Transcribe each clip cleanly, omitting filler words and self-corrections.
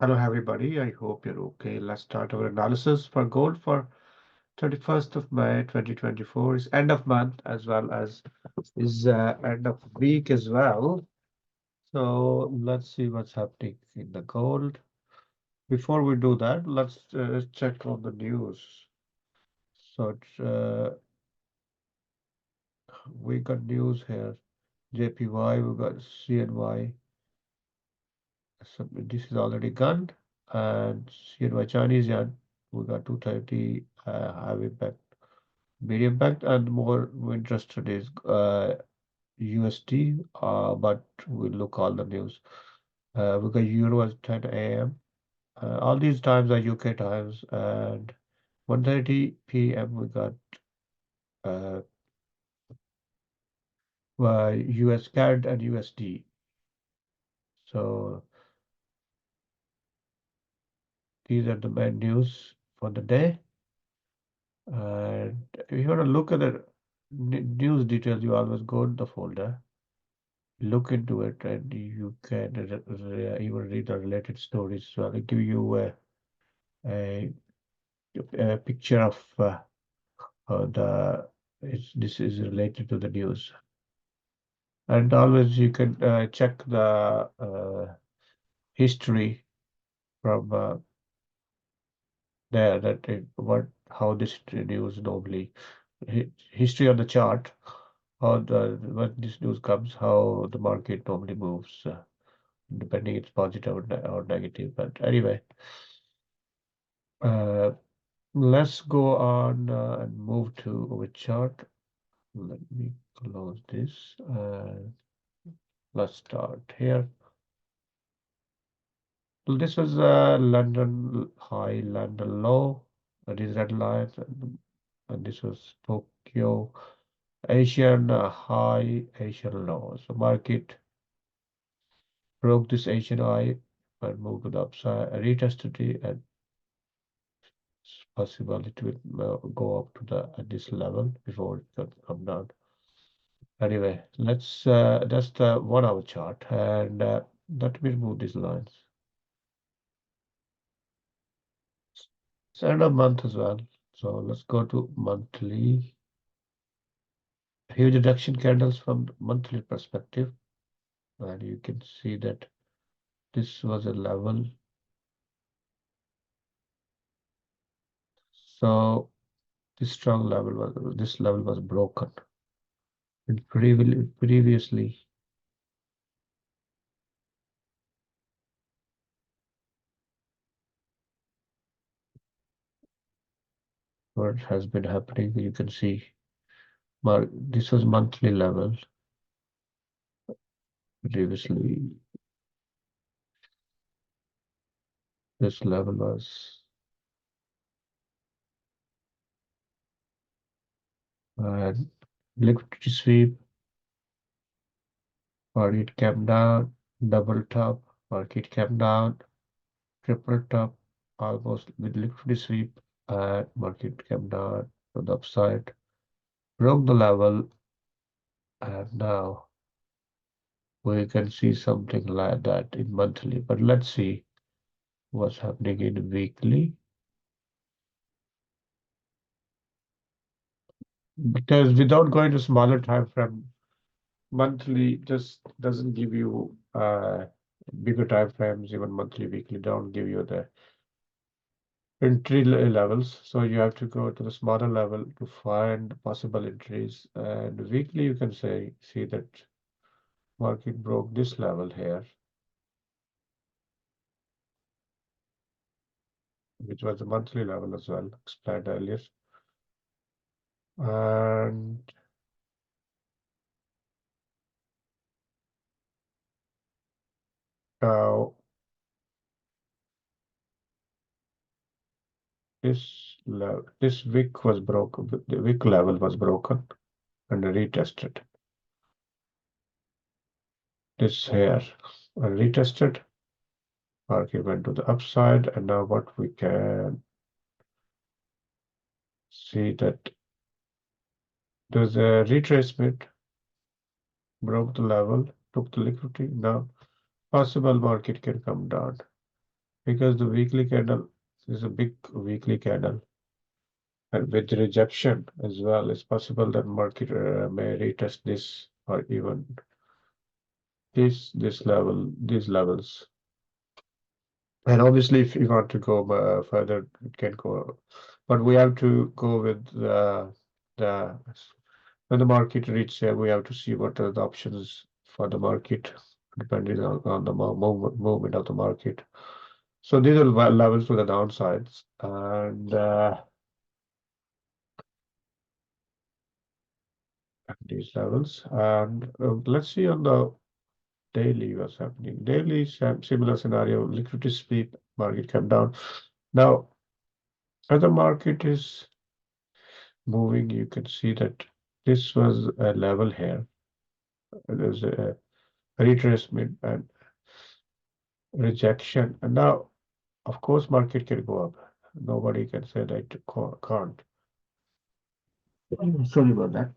Hello, everybody. I hope you're okay. Let's start our analysis for gold for 31st of May 2024. Is end of month as well as is end of week as well. So let's see what's happening in the gold. Before we do that, let's check on the news. So we got news here. JPY, we got CNY. So this is already gone. And CNY Chinese yuan, we got 230 have impact. Medium impact and more interested is USD, but we'll look all the news. We got Euro at 10 a.m. All these times are UK times, and 1:30 p.m. we got uh, US CAD and USD. So these are the main news for the day. And if you want to look at the news details, you always go to the folder, look into it, and you can even read the related stories. So I'll give you a, a picture of this is related to the news. And always you can check the history from there that what how this news normally history on the chart, how the when this news comes, how the market normally moves, depending it's positive or negative. But anyway, uh, let's go on and move to our chart. Let me close this. Let's start here. So this was London high, London low. These red lines, and this was Tokyo Asian high, Asian low. So market broke this Asian high and moved to the upside, retested it, and it's possible it will go up to the at this level before it can come down. Anyway, let's that's the 1 hour chart, and let me remove these lines. It's end of month as well. So let's go to monthly. Huge reduction candles from monthly perspective, and you can see that this was a level. So this level was broken. And previously, what has been happening, you can see, but this was monthly level. Previously, this level was liquidity sweep, market came down, double top, market came down, triple top, almost with liquidity sweep, and market came down to the upside, broke the level, and now we can see something like that in monthly. But let's see what's happening in weekly. Because without going to smaller time frame, monthly just doesn't give you bigger time frames, even monthly, weekly don't give you the entry levels. So you have to go to the smaller level to find possible entries. And weekly, you can see that market broke this level here, which was the monthly level as well, explained earlier. And now this wick was broken. The wick level was broken and retested. This here and retested. Market went to the upside, and now what we can see that there's a retracement, broke the level, took the liquidity. Now possible market can come down. because the weekly candle is a big weekly candle, and with rejection as well, it's possible that market may retest this or even these levels. And obviously, if you want to go further, it can go, but we have to go with the when the market reaches here, we have to see what are the options for the market depending on the movement of the market. So these are levels to the downsides, and these levels. And let's see on the daily what's happening. Daily, similar scenario, liquidity split, market came down. Now, as the market is moving, you can see that this was a level here. There's a retracement and rejection. And now, of course, market can go up. Nobody can say that it can't. Sorry about that.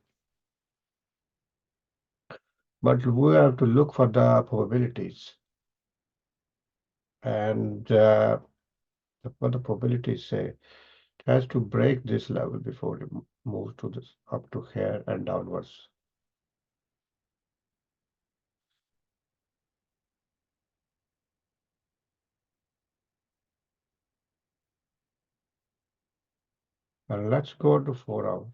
But we have to look for the probabilities. And what the probabilities say, it has to break this level before it moves to this up to here and downwards. And let's go to 4 hours.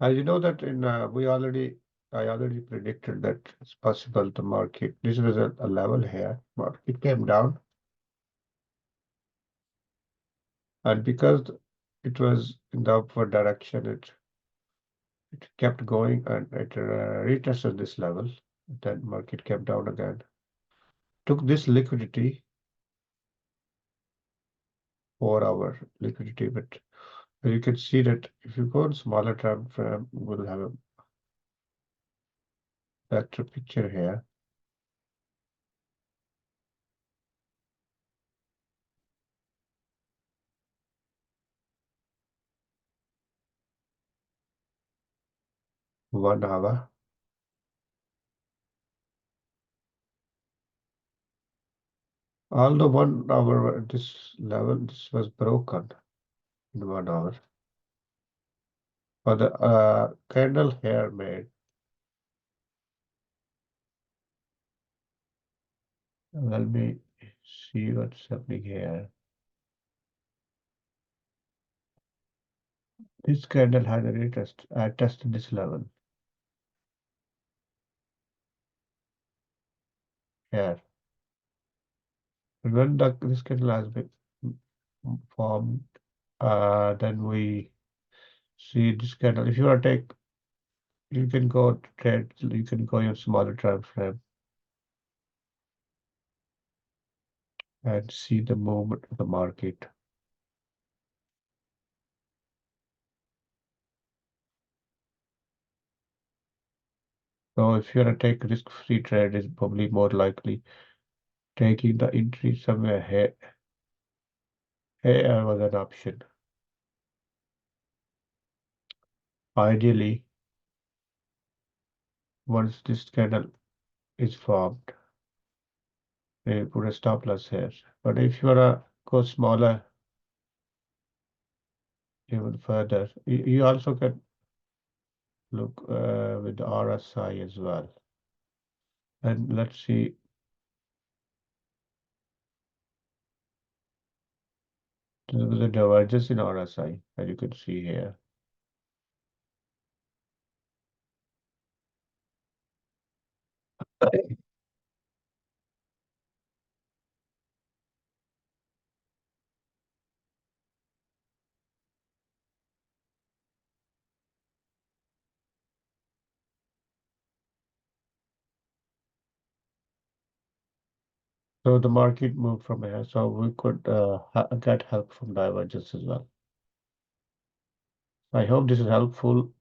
As you know that in I already predicted that it's possible the market, this was a level here, market came down, and because it was in the upward direction, it kept going and it retested this level. Then market came down again. Took this liquidity, 4 hour liquidity, but you can see that if you go on smaller time frame, we'll have a better picture here. One hour. Although 1 hour, this level, this was broken in 1 hour. For the candle here made, let me see what's happening here. This candle had a retest. I tested this level here. And when this candle has been formed, then we see this candle. If you want to take, you can go to trade, you can go in smaller time frame and see the movement of the market. So if you want to take risk-free trade, is probably more likely taking the entry somewhere here. Here was an option. Ideally, once this candle is formed, we put a stop loss here. But if you wanna go smaller, even further, you also can look with the RSI as well. And let's see, there was a divergence in RSI, as you can see here. So the market moved from here, so we could get help from divergence as well. I hope this is helpful.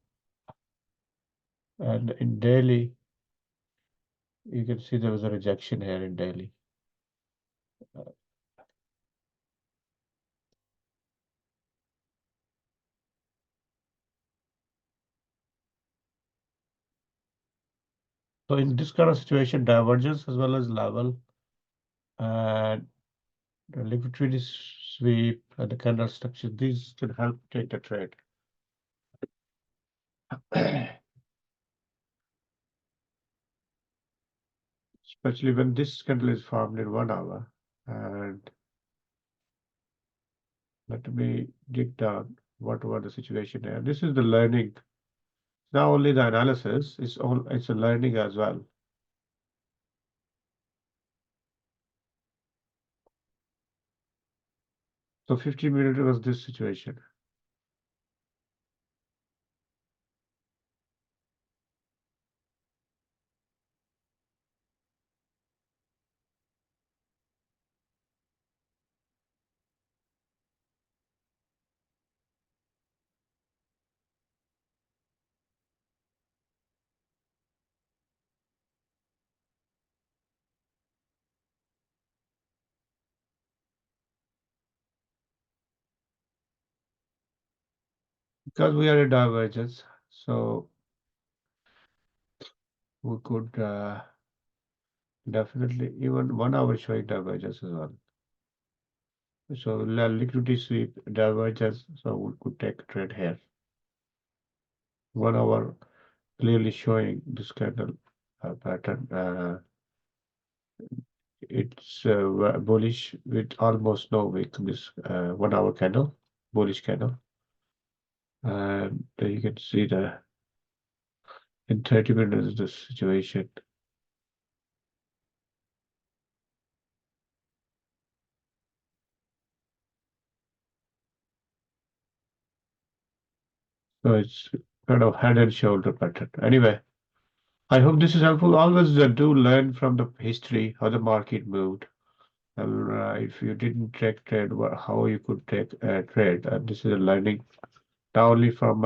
And in daily, you can see there was a rejection here in daily. So in this kind of situation, divergence as well as level and the liquidity sweep and the candle structure, these can help take the trade. Especially when this candle is formed in 1 hour. And let me dig down what was the situation here. This is the learning. Not only the analysis, it's a learning as well. So 15 minutes was this situation. Because we are a divergence, so we could definitely even 1 hour showing divergence as well. So liquidity sweep divergence, so we could take a trade here. 1 hour clearly showing this candle pattern. It's bullish with almost no wick. This 1 hour candle, bullish candle, and you can see the in 30 minutes the situation. So it's kind of head and shoulder pattern. Anyway, I hope this is helpful. Always do learn from the history how the market moved. And if you didn't take trade, how you could take a trade. And this is a learning not only from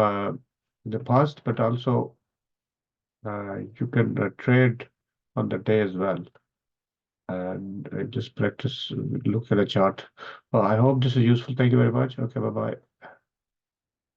the past, but also you can trade on the day as well. And just practice, look at the chart. Well, I hope this is useful. Thank you very much. Okay, bye bye.